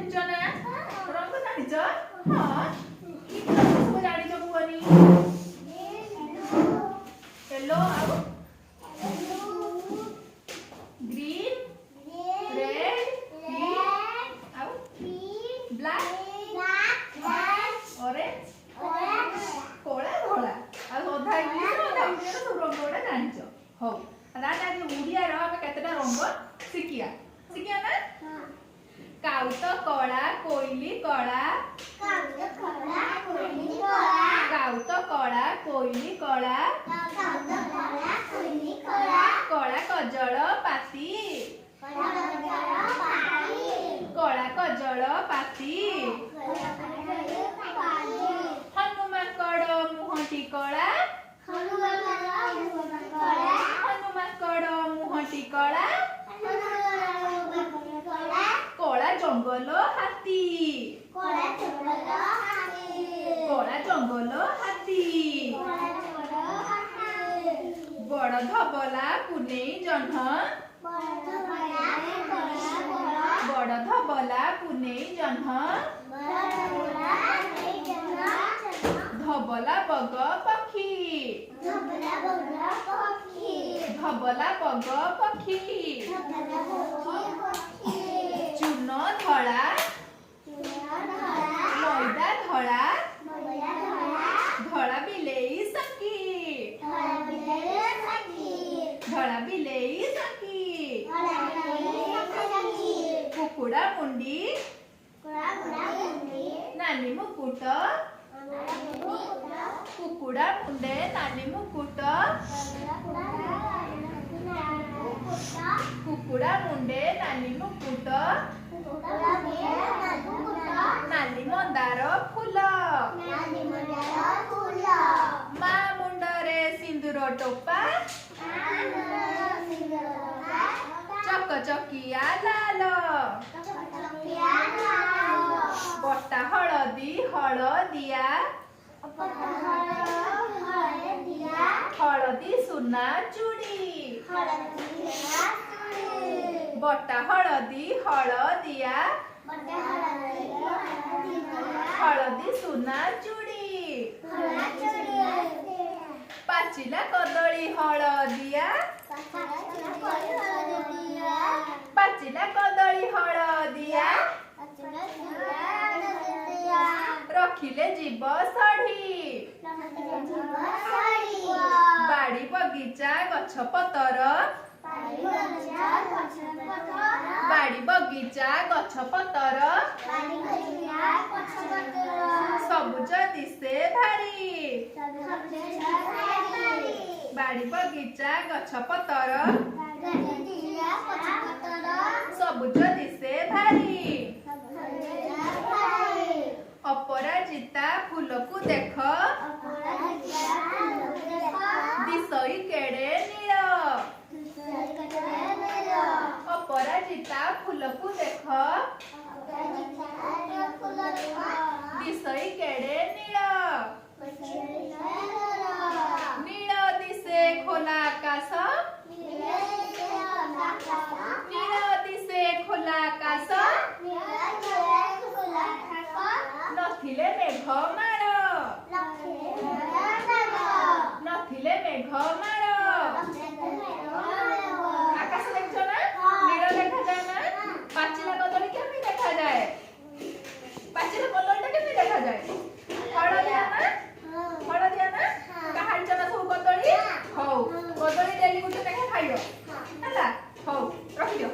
ଦେଖିଛ ନା ରଙ୍ଗ ଜାଣିଛ? ହଁ କି ରଙ୍ଗ ସବୁ ଜାଣିଛ କୁହନି? येलो ଆଉ ग्रीन रेड ଆଉ ब्लैक ऑरेंज कला धला अधा इंग्लिश अधा हिंदी सब रंग गुड़ा जानिच हौ आज ओडिया केतेटा रंग शिखिया शिखिया ना काउ तो कला कोइली कला काउ तो कला कोइली कला कला कजल पाती कला कजल पाती हनुमाकड़ मुहटी कला हनुमाकड़ मुहटी कला कला जंगल हाथी कला जंगल हाथी बड़ धबला पुनेई जह्न बड़ धबला पुनेई जह्न धबला बग पक्षी धबला बग पक्षी चून धला मैदा धला धला बिलेई सखी धला बिलेई सखी कुकुड़ा मुंडी नानी मुकुट कुकुड़ा मुंडे नानी मुकुट कुकुड़ा मुंडे नानी मुकुट नाली मंदार फूल मा मुंडरे सिंदूर टोपा चक चकिया लाल बटा हलदी हलदिया हलदी सुना चूड़ी बटा हलदी हलदिया हलदी सुना चूड़ी पाचिला कदली हलदिया पाचिला कदली हलदिया रखिले जीव षढ़ी बाड़ी बगीचा गछ पतर बाड़ी बगीचा गछ पतर सबुज दिसे भारी बाड़ी बगीचा गछ पतर सबुज दिसे भारी अपराजिता फूल को देख दिसई केड़े नील अपराजिता फूल को देख दिसई केड़े नील नील दिसे खोला आकाश नील दिसे खोला आकाश नथिले मेघ माड़ नथिले मेघ माड़ आकाश देखो ना नील देखा जाए ना पाचिला कदली केमि देखा जाए पाचिला कदलीटा केमि देखा जाए हलदिया ना कहानी चना सब कदली हौ कदली डेली गुटे देखा खाइयो हला हौ रखियो।